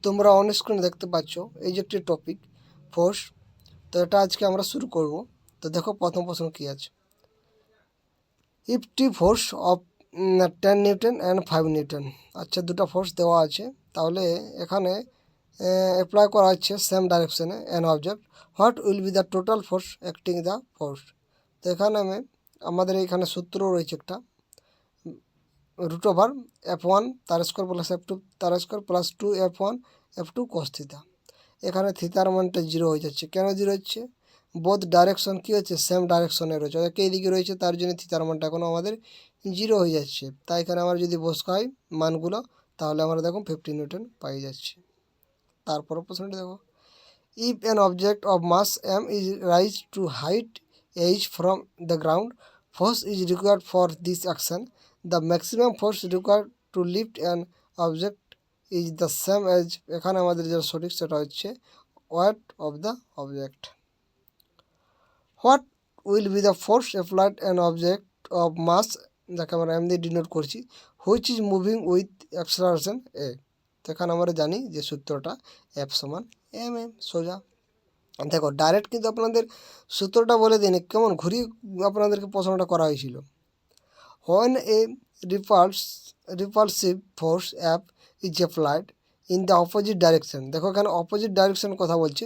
তোমরা অন স্ক্রিনে দেখতে পাচ্ছ এই যে একটি টপিক ফোর্স। তো এটা আজকে আমরা শুরু করব। তো দেখো প্রথম প্রশ্ন কী আছে। If T force of 10 Newton and 5 Newton. আচ্ছা, দুটো ফোর্স দেওয়া আছে, তাহলে এখানে অ্যাপ্লাই করা হচ্ছে সেম ডাইরেকশনে an object, what will B the total force acting the force. তো এখানে আমাদের এইখানে সূত্র রয়েছে একটা, √ওভার F1 তার স্কোয়ার প্লাস F2 তার square plus 2 F1 F2 cos theta. এখানে থিতার মানটা 0 হয়ে যাচ্ছে। কেন 0 হচ্ছে? বোথ ডাইরেকশন কী হচ্ছে, সেম ডাইরেকশনে রয়েছে, একই দিকে রয়েছে, তার জন্য থিতার মানটা এখন আমাদের 0 হয়ে যাচ্ছে। তাই এখানে আমার যদি বসাই মানগুলো, তাহলে আমরা দেখুন 50 নিউটন পাই যাচ্ছি। তারপরে প্রশ্নটা দেখো, if an object of mass m is raised to height h from the ground, force is required for this action. The maximum force required to lift an object is the same as, এখানে আমাদের যেটা সঠিক সেটা হচ্ছে weight of the object. What will be the force applied an object of mass, যাকে আমরা m দিয়ে denote করছি, which is moving with acceleration a. তো এখানে আমরা জানি যে সূত্রটা F সমান m সোজা। দেখো ডাইরেক্ট কিন্তু আপনাদের সূত্রটা বলে দিন, কেমন ঘুরিয়ে আপনাদেরকে প্রশ্নটা করা হয়েছিল। When a repulsive force F is applied in the opposite direction, দেখো এখানে অপোজিট ডাইরেকশন কথা বলছে,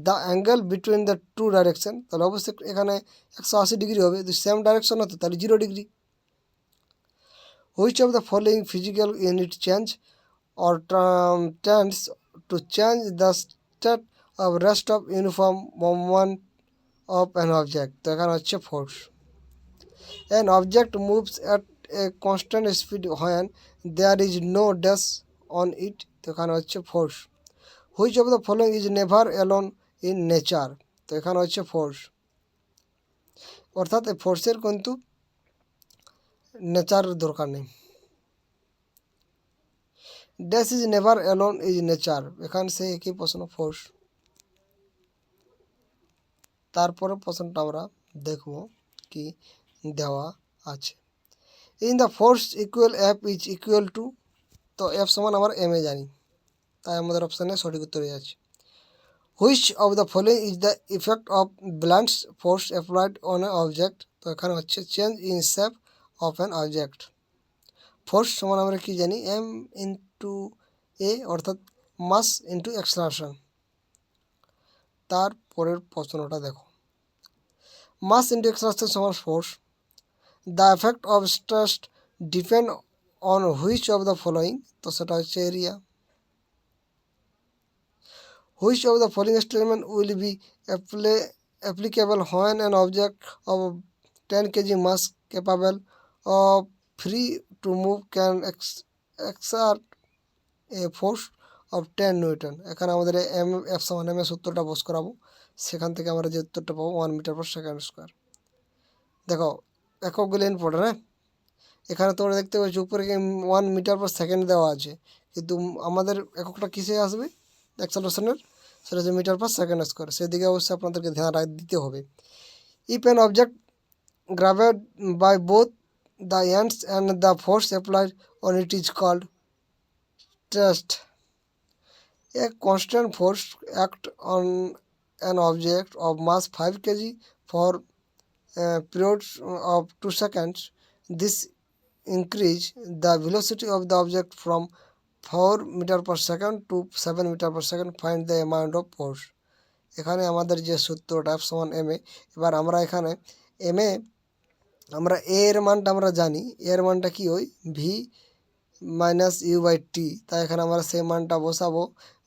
the angle between the two direction, তাহলে অবশ্যই এখানে 180 ডিগ্রি হবে। যদি সেম ডাইরেকশন হতো তাহলে 0 degree. Which of the following physical unit change or tends to change the state of rest of uniform movement of an object. তো এখানে হচ্ছে force. An object moves at a constant speed when there is no dash on it. তো এখানে হচ্ছে force. Which of the following is never alone in nature. তো এখানে হচ্ছে force. অর্থাৎ এই ফোর্সের কিন্তু নেচার দরকার নেই। Dash is never alone is nature, এখানে সেই একই প্রশ্ন ফোর্স। তারপরে প্রশ্নটা আমরা দেখব কি দেওয়া আছে। In the force equal F is equal two, তো এফ সমান আমার এম এ জানি, তাই আমাদের অপশানে সঠিক উত্তর হয়ে যাচ্ছে। Which of the following is the effect of balance force applied on a object. তো এখানে হচ্ছে change in shape of an object. Force সমান আমরা কি জানি, এম ইন্টু এ, অর্থাৎ মাস ইন্টু অ্যাক্সেলারেশন। তারপরের প্রশ্নটা দেখো, মাস ইন্টু অ্যাক্সেলারেশন সমান force. The effect of stress depend on which of the following, তো সেটা হচ্ছে area. Which of the following statement will be applicable when an object of 10 kg mass capable of free to move can exert a force of 10 Newton. এখানে আমাদের M F সমান M এর সূত্রটা বস করাবো, সেখান থেকে আমরা যে উত্তরটা পাবো 1 মিটার পার সেকেন্ড স্কোয়ার। দেখো এককগুলো ইম্পর্টেন্ট, হ্যাঁ। এখানে তোমরা দেখতে পাচ্ছ উপরে 1 মিটার পার সেকেন্ড দেওয়া আছে, কিন্তু আমাদের এককটা কিসে আসবে অ্যাক্সেলারেশনের, সেটা হচ্ছে মিটার পার সেকেন্ড স্কোয়ার। সেদিকে অবশ্যই আপনাদেরকে ধ্যান দিতে হবে। If an object grabbed by both the ends and the force applied on it is called thrust. A constant force acts on an object of mass 5 kg for periods of 2 seconds. This increase the velocity of the object from 4 meter per second to 7 meter per second. Find the amount of force. এখানে আমাদের যে সূত্রটা F সমান M A, এবার আমরা এখানে M A আমরা এর মানটা আমরা জানি, এর মানটা কি ওই ভি মাইনাস ইউ বাই টি, তাই এখানে আমরা সেই মানটা বসাবো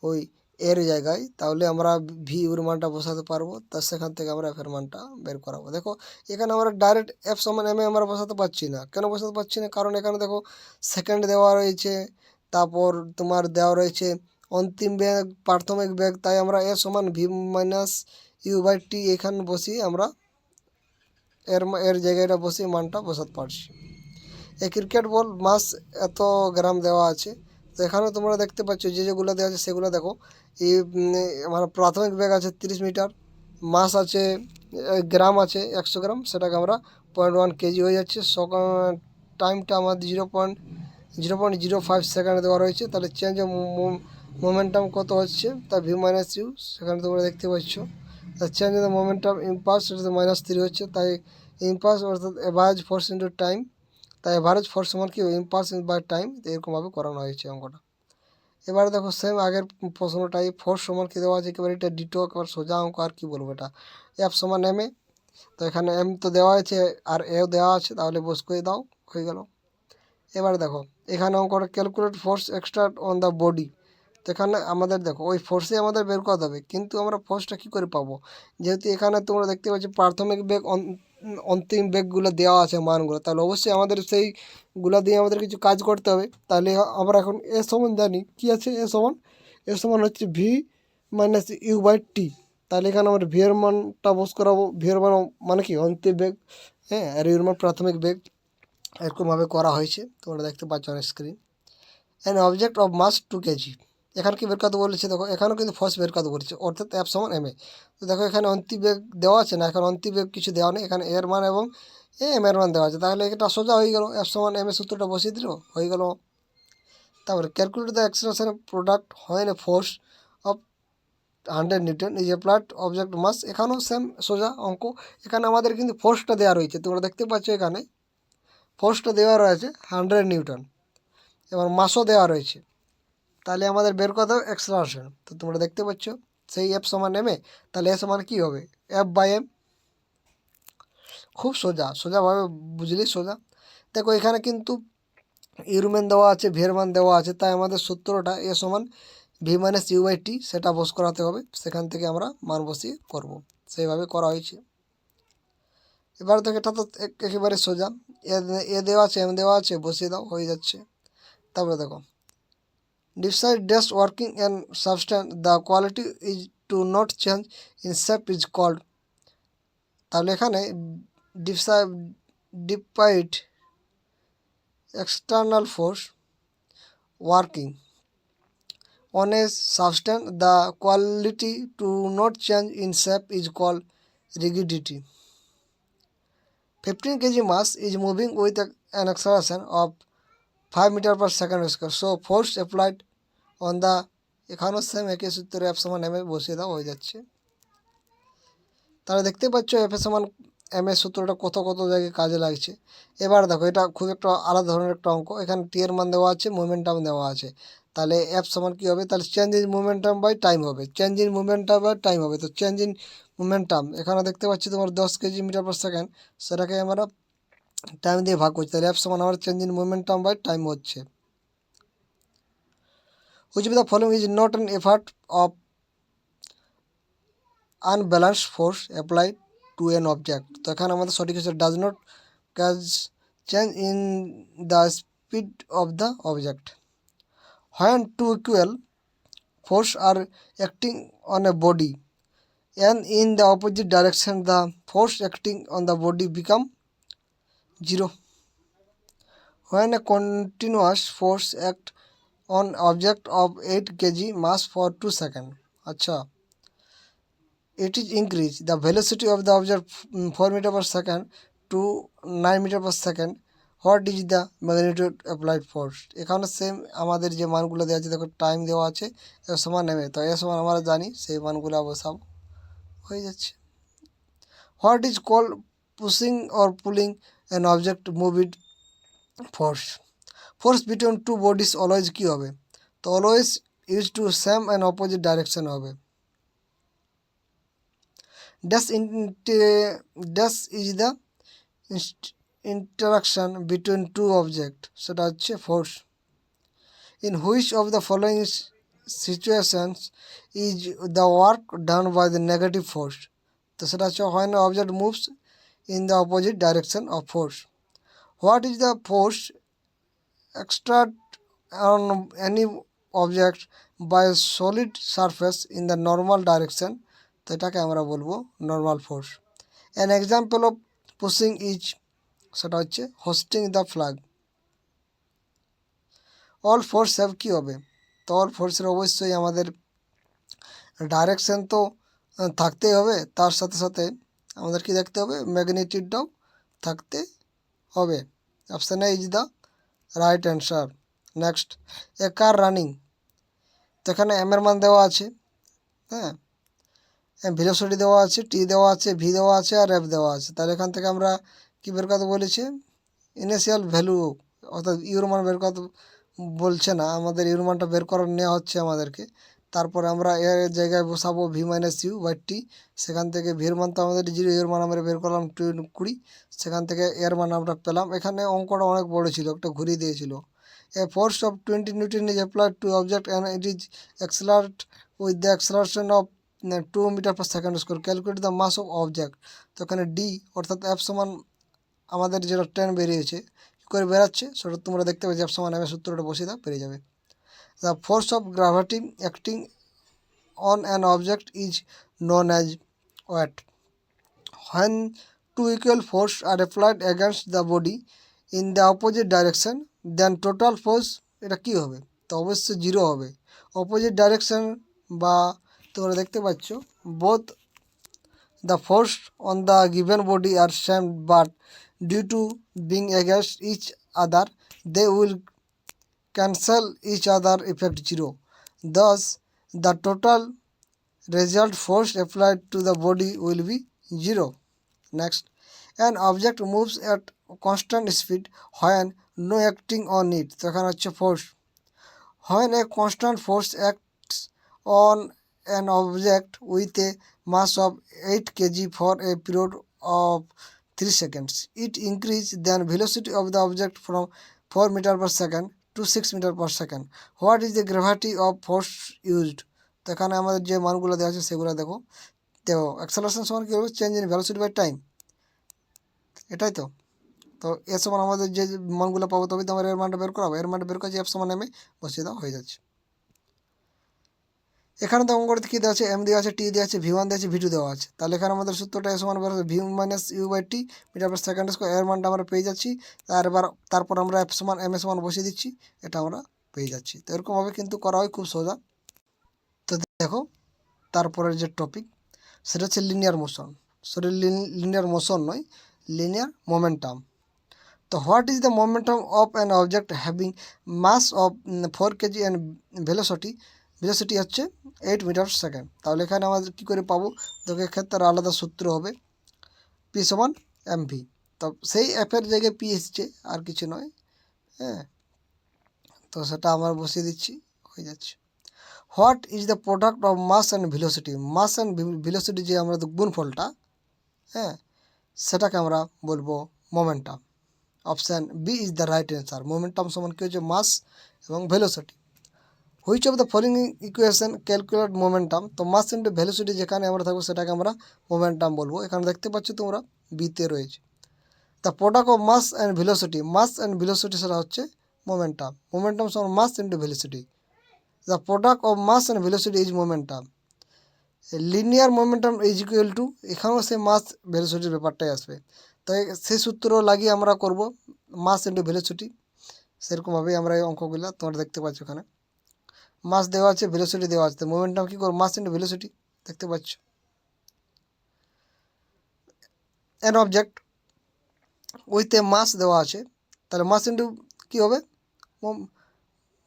ওই এর জায়গায়, তাহলে আমরা ভি ইউর মানটা বসাতে পারবো, তা সেখান থেকে আমরা এফের মানটা বের করাবো। দেখো এখানে আমরা ডাইরেক্ট এফ সমান এম এ আমরা বসাতে পারছি না। কেন বসাতে পারছি না? কারণ এখানে দেখো সেকেন্ড দেওয়া রয়েছে, তারপর তোমার দেওয়া রয়েছে অন্তিম বেগ, প্রাথমিক বেগ, তাই আমরা এ সমান ভি মাইনাস ইউ বাই টি এখানে বসিয়ে আমরা এর জায়গাটা বসিয়ে মানটা বসাতে পারছি। এই ক্রিকেট বল মাস এত গ্রাম দেওয়া আছে, তো এখানেও তোমরা দেখতে পাচ্ছ যেগুলো দেওয়া আছে সেগুলো দেখো। এই আমার প্রাথমিক বেগ আছে 30 মিটার, মাস আছে গ্রাম আছে 100 গ্রাম, সেটাকে আমরা 0.1 কেজি হয়ে যাচ্ছে। টাইমটা আমাদের 0.05 সেকেন্ড দেওয়া রয়েছে, তাহলে চেঞ্জ মোমেন্টাম কত হচ্ছে তা ভি মাইনাস ইউ, সেখানে তোমরা দেখতে পাচ্ছ। তা change in the momentum impulse এটা -3 হচ্ছে, তাই ইম্পালস অর্থাৎ এভারেজ ফোর্স ইন্টু টাইম, তাই এভারেজ ফোর্স সমান কি ইম্পালস বাই টাইম, এরকমভাবে করানো হয়েছে অঙ্কটা। এবারে দেখো সেম আগের প্রশ্নটাই, ফোর্স সমান কী দেওয়া আছে, একেবারে এটা ডিটো, একেবারে সোজা অঙ্ক, আর কি বলবো এটা, এফ সমান এম এ। তো এখানে এম তো দেওয়া আছে আর এও দেওয়া আছে, তাহলে বস করে দাও, হয়ে গেল। এবারে দেখো এখানে অঙ্কটা calculate force extract on the body. তো এখানে আমাদের দেখো ওই ফোর্সে আমাদের বের করতে হবে, কিন্তু আমরা ফোর্সটা কী করে পাবো, যেহেতু এখানে তোমরা দেখতে পাচ্ছ প্রাথমিক বেগ অন্তিম বেগগুলো দেওয়া আছে মানগুলো, তাহলে অবশ্যই আমাদের সেইগুলো দিয়ে আমাদের কিছু কাজ করতে হবে। তাহলে আমরা এখন এ সমান জানি কী আছে, এ সমান হচ্ছে ভি মাইনাস ইউ বাই টি। তাহলে এখানে আমরা ভি এর মানটা বস করাবো, ভি এর মান মানে কি অন্তিম বেগ, হ্যাঁ, আর ইউর মান প্রাথমিক বেগ, এরকমভাবে করা হয়েছে, তোমরা দেখতে পাচ্ছ on screen. An object of mass 2 kg, এখানে কি বের করতে বলেছে, দেখো এখানেও কিন্তু ফোর্স বের করতে বলেছে, অর্থাৎ এফ সমান এম এ। তো দেখো এখানে অন্তিম বেগ দেওয়া আছে না, এখানে অন্তিম বেগ কিছু দেওয়া নেই, এখানে এর মান এবং এম এর মান দেওয়া আছে, তাহলে এটা সোজা হয়ে গেল, এফ সমান এম এ সূত্রটা বসিয়ে দিল, হয়ে গেল। তারপরে ক্যালকুলেট দ্য অ্যাক্সেলারেশন প্রোডাক্ট হয় force of 100 newton is applied object mass, এখানেও সেম সোজা অঙ্ক। এখানে আমাদের কিন্তু ফোর্সটা দেওয়া রয়েছে, তোমরা দেখতে পাচ্ছ এখানে ফোর্সটা দেওয়া রয়েছে 100 নিউটন, এবার মাসও দেওয়া রয়েছে, তাহলে আমাদের বের করতে হবে অ্যাক্সেলারেশন। তো তোমরা দেখতে পাচ্ছ সেই এফ সমান এম এ, তাহলে এ সমান কী হবে, এফ বাই এম। খুব সোজাভাবে বুঝলেই সোজা। দেখো এখানে কিন্তু ইউরোম্যান দেওয়া আছে, ভি এর মান দেওয়া আছে, তাই আমাদের সূত্রটা এ সমান ভি মাইনাস ইউ বাই টি, সেটা বস করাতে হবে, সেখান থেকে আমরা মান বসিয়ে করব, সেইভাবে করা হয়েছে। এবার দেখো এটা তো একেবারে সোজা, এ দেওয়া আছে, এম দেওয়া আছে, বসিয়ে দাও, হয়ে যাচ্ছে। তারপরে দেখো decide dash working and substance the quality is to not change in shape is called. তাহলে এখানে despite external force working on a substance, the quality to not change in shape is called rigidity. 15 kg mass is moving with an acceleration of 5 meter per second square. So force applied on the, এখানেও same একই সূত্রে F সমান M A বসিয়ে দেওয়া হয়ে যাচ্ছে। তাহলে দেখতে পাচ্ছ এফ এ সমান এম এর সূত্রটা কত কত জায়গায় কাজে লাগছে। এবার দেখো এটা খুব একটা আলাদা ধরনের একটা অঙ্ক, এখানে টি এর মান দেওয়া আছে, মোমেন্টাম দেওয়া আছে, তাহলে এফ সমান কী হবে, তাহলে change in momentum by time হবে, change in momentum by time হবে। তো চেঞ্জ ইন মোমেন্টাম এখানে দেখতে পাচ্ছি তোমার 10 কেজি মিটার পার সেকেন্ড, সেটাকে আমরা টাইম দিয়ে ভাগ করছি, তাহলে এফ সমান আমার change in momentum by time হচ্ছে। Which of the following is not an effort of unbalanced force applied to an object. তো এখানে আমাদের সঠিক হচ্ছে ডাজ নট কাজ change in the speed of the object. When two equal force are acting on a body and in the opposite direction, the force acting on the body become 0. When a continuous force act on object of 8 kg mass for 2 seconds, acha, it is increase the velocity of the object 4 meter per second to 9 meter per second. What is the magnitude applied force. এখানে same আমাদের যে মানগুলো দেওয়া আছে, দেখো time দেওয়া আছে, এ সমান নেমে, তো এ সমান আমরা জানি, সেই মানগুলো বসাবো, হয়ে যাচ্ছে। What is call pushing or pulling an object moved force. Force between two bodies always কী হবে, তো always use to same and opposite direction হবে। Dash is the interaction between two objects, সেটা হচ্ছে force. In which of the following situations is the work done by the negative force, তো সেটা হচ্ছে হয় না object moves in the opposite direction of force. What is the force exert on any object by a solid surface in the normal direction, তো এটাকে আমরা বলবো normal force. An example of pushing is, সেটা হচ্ছে hoisting the flag. All force have কী হবে, তো all ফোর্সের অবশ্যই আমাদের ডাইরেকশন তো থাকতেই হবে, তার সাথে সাথে আমাদের কি দেখতে হবে, ম্যাগনিটিউডটাও থাকতে হবে। Option A is the right answer. Next, A car running তো এখানে এম এর মান দেওয়া আছে, হ্যাঁ, ভেলোসিটি দেওয়া আছে, টি দেওয়া আছে, ভি দেওয়া আছে, আর এফ দেওয়া আছে। তাহলে এখান থেকে আমরা কী বের করতে বলেছে, ইনিশিয়াল ভ্যালু, অর্থাৎ ইউর মান বের করতে বলছে না, আমাদের ইউর মানটা বের করে নেওয়া হচ্ছে আমাদেরকে। তারপরে আমরা এর জায়গায় বসাবো ভি মাইনাস ইউ বাই টি। সেখান থেকে ভির মান তো আমাদের 0, এর মান আমরা বের করলাম 20, সেখান থেকে এর মান আমরা পেলাম। এখানে অঙ্কটা অনেক বড় ছিল, একটা ঘুরিয়ে দিয়েছিল। A force of 20 newton is applied to object and it is accelerate with the acceleration of 2 metre per second square. Calculate the mass of object. তো এখানে ডি অর্থাৎ এফ সমান আমাদের যেটা 10 বেরিয়েছে, কী করে বেরাচ্ছে সেটা তোমরা দেখতে পাচ্ছি, এফ সমান এমের সূত্রটা বসিয়ে দাও, পেরে যাবে। The force of gravity acting on an object is known as weight. When two equal forces are applied against the body in the opposite direction, then total force এটা কী হবে, তো অবশ্যই 0 হবে। অপোজিট ডাইরেকশন বা তোমরা দেখতে পাচ্ছ both the force on the given body are same, but due to being against each other, they will cancel each other effect 0. Thus, the total result force applied to the body will be 0. Next, an object moves at constant speed when no acting on it. তো এখানে হচ্ছে force. When a constant force acts on an object with a mass of 8 kg for a period of 3 seconds, it increases the velocity of the object from 4 meter per second to 6 meter per second. What is the gravity of force used? তো এখানে আমাদের যে মানগুলো দেওয়া আছে সেগুলো দেখো। তো অ্যাক্সেলারেশন সমান কী হবে, change in velocity by time, এটাই তো। তো এর সমান আমাদের যে মানগুলো পাবো তবে তো আমরা এর মানটা বের করাবো। এর মানটা বের করছি এফ সমান এমে বসিয়ে দেওয়া হয়ে যাচ্ছে। এখানে তো অঙ্কটা কী দেওয়া আছে, এম দেওয়া আছে, টি দেওয়া আছে, ভি1 দেওয়া আছে, ভি2 দেওয়া আছে। তাহলে এখানে আমাদের সূত্রটা এ সমান বের হবে v minus u by t metre per second square. এর মানটা আমরা পেয়ে যাচ্ছি। তারপর আমরা এফ সমান এম এ সমান বসিয়ে দিচ্ছি, এটা আমরা পেয়ে যাচ্ছি। তো এরকমভাবে কিন্তু করা হয়, খুব সোজা। তো দেখো তারপরের যে টপিক সেটা হচ্ছে linear motion. Sorry, linear motion নয়, লিনিয়ার মোমেন্টাম। তো what is the momentum of an object having mass of 4 kg and velocity হচ্ছে 8 মিটার সেকেন্ড। তাহলে এখানে আমাদের কী করে পাবো, তো এক্ষেত্রে আলাদা সূত্র হবে, পি সমান এম ভি। তো সেই এফের জায়গায় পি এসছে, আর কিছু নয়, হ্যাঁ। তো সেটা আমরা বসিয়ে দিচ্ছি, হয়ে যাচ্ছে। What is the product of mass and velocity. Mass and velocity যে আমরা গুণফলটা, হ্যাঁ, সেটাকে আমরা বলবো momentum. Option B is the right answer. Momentum সমান কী হচ্ছে, মাস এবং ভেলোসিটি। Which of the following equation calculate momentum. তো মাস ইন্টু ভেলোসিটি যেখানে আমরা থাকবো সেটাকে আমরা মোমেন্টাম বলবো। এখানে দেখতে পাচ্ছ তোমরা বিতে রয়েছে। The product of mass and velocity, mass and velocity সেটা হচ্ছে মোমেন্টাম। মোমেন্টাম সমান mass into velocity. The product of mass and velocity is momentum. Linear momentum is equal to, এখানেও সেই মাস ভেলোসিটির ব্যাপারটাই আসবে। তো সেই সূত্র লাগিয়ে আমরা করব মাস ইন্টু ভেলোসিটি। সেরকমভাবেই আমরা এই অঙ্কগুলো তোমরা দেখতে পাচ্ছ, এখানে মাস দেওয়া আছে, ভেলোসিটি দেওয়া আছে। মোমেন্টাম কী করবো, মাস ইন্টু ভেলোসিটি, দেখতে পাচ্ছ। অ্যান অবজেক্ট উইথ এ মাস দেওয়া আছে, তাহলে মাস ইন্টু কী হবে,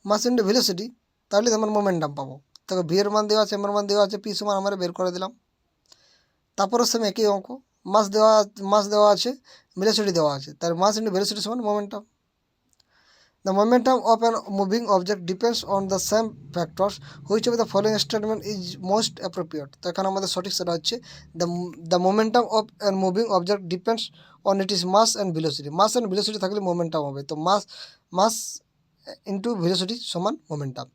মাস ইন্টু ভেলোসিটি, তাহলে আমরা মোমেন্টাম পাবো। তবে ভি এর মান দেওয়া আছে, এম এর মান দেওয়া আছে, পি সমান আমরা বের করে দিলাম। তারপরে সেম একই অঙ্ক, মাস দেওয়া আছে, ভেলোসিটি দেওয়া আছে, তার মাস ইন্টু ভেলোসিটি সমান momentum. The momentum of a moving object depends on the same factors. Which of the following statement is most appropriate? তো এখানে আমাদের সঠিক সেটা হচ্ছে the momentum of a moving object depends on its mass and velocity. Mass and velocity থাকলে momentum হবে। তো mass into velocity সমান momentum.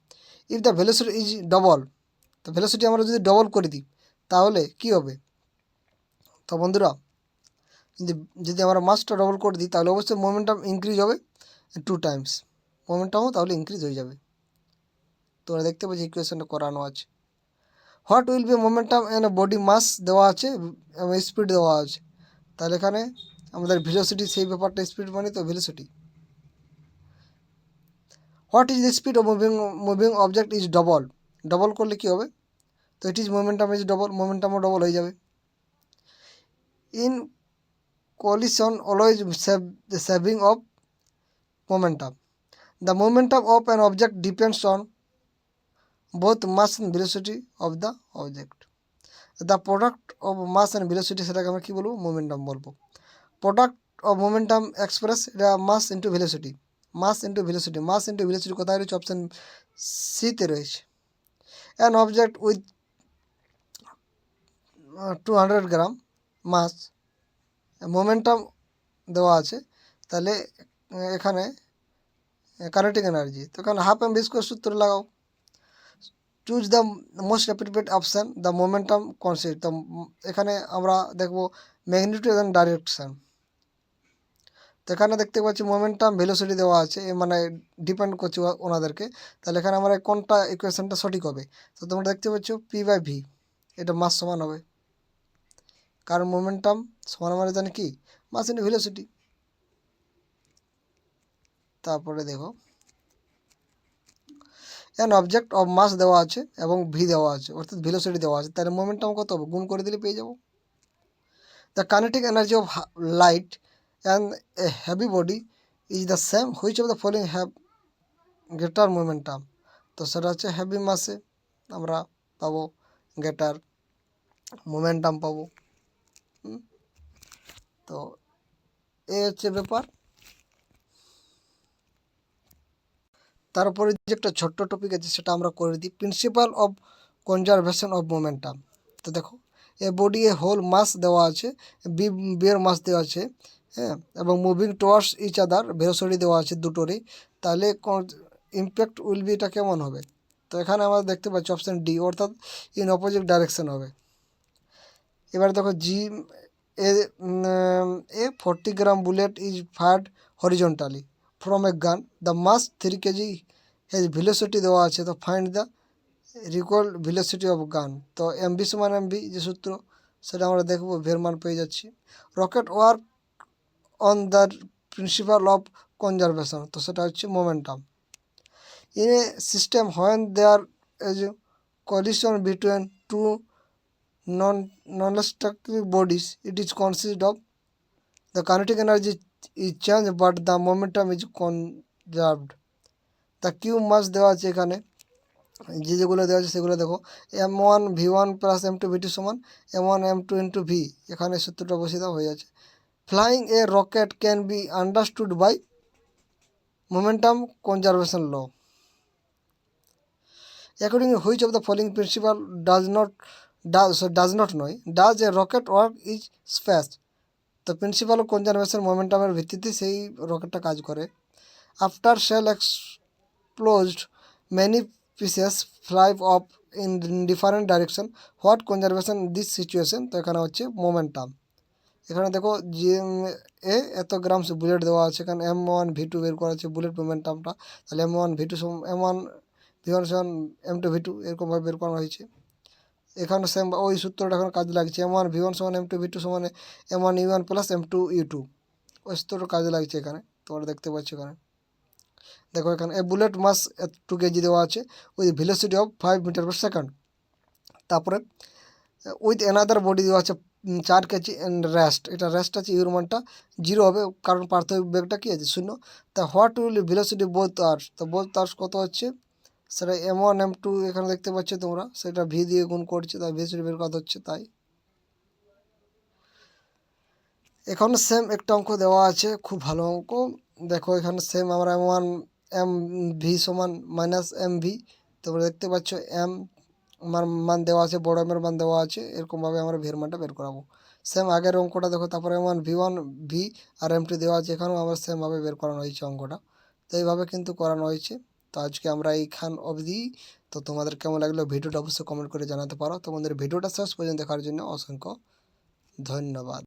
If the velocity is double, তো ভেলোসিটি আমরা যদি ডবল করে দিই তাহলে কী হবে, তো বন্ধুরা যদি আমরা মাসটা ডবল করে দিই তাহলে অবশ্যই মোমেন্টাম ইনক্রিজ হবে 2 টাইমস, মোমেন্টামও তাহলে ইনক্রিজ হয়ে যাবে। তোমরা দেখতে পাচ্ছি ইকুয়েশনটা করানো আছে। What will be momentum an body, mass দেওয়া আছে এবং স্পিড দেওয়া আছে। তাহলে এখানে আমাদের ভেলোসিটি, সেই ব্যাপারটা স্পিড মানে তো velocity. What is the speed of moving object is double, double করলে কী হবে, তো it is momentum is double, মোমেন্টামও ডবল হয়ে যাবে। In collision always the saving of momentum. The momentum of an object depends on both mass and velocity of the object. The product of mass and velocity সেটাকে আমরা কি বলবো, momentum বলবো। Product of momentum express, এটা mass into velocity, mass into velocity, mass into velocity কোথায় রয়েছে, option সিতে রয়েছে। An object with 200 gram mass, momentum দেওয়া আছে, তাহলে এখানে কাইনেটিক এনার্জি, তো এখানে হাফ এম ভি স্কোয়ার সূত্র লাগাও। Choose the most appropriate option, the momentum consist, তো এখানে আমরা দেখব ম্যাগনিটিউড এবং ডাইরেকশান। তো এখানে দেখতে পাচ্ছি মোমেন্টাম ভেলোসিটি দেওয়া আছে, মানে ডিপেন্ড করছে ওনাদেরকে, তাহলে এখানে আমরা কোনটা ইকুয়েশনটা সঠিক হবে। তো তোমরা দেখতে পাচ্ছ P/V, এটা মাস সমান হবে, কারণ মোমেন্টাম সমান আমরা জানি কি, মাস ইন্টু ভেলোসিটি। তারপরে দেখো অ্যান অবজেক্ট অফ মাস দেওয়া আছে এবং ভি দেওয়া আছে, অর্থাৎ ভেলোসিটি দেওয়া আছে, তাহলে মোমেন্টাম কত হবে, গুণ করে দিলে পেয়ে যাবো। The kinetic energy of light and a heavy body is the same, which of the following have greater momentum, তো সেটা হচ্ছে হেভি মাসে আমরা পাবো গ্রেটার মোমেন্টাম পাবো। তো এই হচ্ছে ব্যাপার। তারপরে যে একটা ছোট্ট টপিক আছে সেটা আমরা করে দিই, principal of conservation of momentum. তো দেখো এ বডি এ হোল মাস দেওয়া আছে, বিয়ের মাস দেওয়া আছে, হ্যাঁ, এবং moving towards each other velocity দেওয়া আছে দুটোরই, তাহলে ইম্প্যাক্ট উইল বি এটা কেমন হবে। তো এখানে আমরা দেখতে পাচ্ছি অপশান ডি, অর্থাৎ ইন অপোজিট ডাইরেকশন হবে। এবার দেখো G a 40 gram bullet is fired horizontally from a gun, the mass 3 KG has velocity দেওয়া আছে, তো find the recoil velocity of gun. তো এমভি সমান এমভি যে সূত্র সেটা আমরা দেখবো, ভের মান পেয়ে যাচ্ছি। Rocket work on the principal of conservation, তো সেটা হচ্ছে momentum. In a system when there is collision between two non-static bodies, it is consist of the kinetic energy is changed but the momentum is conserved. the q mass দেওয়া আছে এখানে, যেগুলো দেওয়া আছে সেগুলো দেখো, m1v1 প্লাস m2v2 সমান m1m2 into V, এখানে সূত্রটা বসিয়ে দেওয়া হয়ে যাচ্ছে। Flying a rocket can be understood by momentum conservation law, according which of the following principle does not নয়, does a rocket work is space, তো প্রিন্সিপাল অফ কনজারভেশন মোমেন্টামের ভিত্তিতে সেই রকেটটা কাজ করে। After shell exploded many pieces fly off in different direction, what conservation this situation, তো এখানে হচ্ছে মোমেন্টাম। এখানে দেখো যে এত গ্রাম বুলেট দেওয়া আছে, এখানে m1v2 বের করা আছে বুলেট মোমেন্টামটা, তাহলে m1v2 m1v1 সমান m2v2 এরকমভাবে বের করা হয়েছে। এখানে সেম ওই সূত্রটা এখন কাজে লাগছে, m1v1 সমান m2v2 সমান m1u1 প্লাস m2u2, ওই সূত্রটা কাজে লাগছে এখানে, তোমরা দেখতে পাচ্ছ এখানে। দেখো এখানে এ বুলেট মাস 2 কেজি দেওয়া আছে with velocity of 5 metre per second, তারপরে উইথ অ্যানাদার বডি দেওয়া আছে 4 কেজি অ্যান্ড রেস্ট, এটা রেস্ট আছে, ইউর মানটা 0 হবে, কারণ পার্থক্য বেগটা কী আছে 0। তা হোয়াট উইল ভেলোসিটি বোথ আর্স, তো বোথ আর্স কত হচ্ছে, সেটা m1 m2 এখানে দেখতে পাচ্ছ তোমরা, সেটা ভি দিয়ে গুণ করছে, তাই ভেলোসিটি বের করা হচ্ছে। তাই এখানে সেম একটা অঙ্ক দেওয়া আছে, খুব ভালো অঙ্ক। দেখো এখানে সেম আমরা m1 এম ভি সমান মাইনাস এম ভি, তোমরা দেখতে পাচ্ছ এম আমার মান দেওয়া আছে, বড় এমের মান দেওয়া আছে, এরকমভাবে আমরা ভির মানটা বের করাবো। সেম আগের অঙ্কটা দেখো, তারপরে m1v1 ভি আর m2 দেওয়া আছে, এখানেও আমরা সেমভাবে বের করানো হয়েছে অঙ্কটা, তো এইভাবে কিন্তু করানো হয়েছে। তো আজকে আমরা এইখান অবধি। তো তোমাদের কেমন লাগলো ভিডিওটা অবশ্যই কমেন্ট করে জানাতে পারো। তোমাদের ভিডিওটা শেষ পর্যন্ত দেখার জন্য অসংখ্য ধন্যবাদ।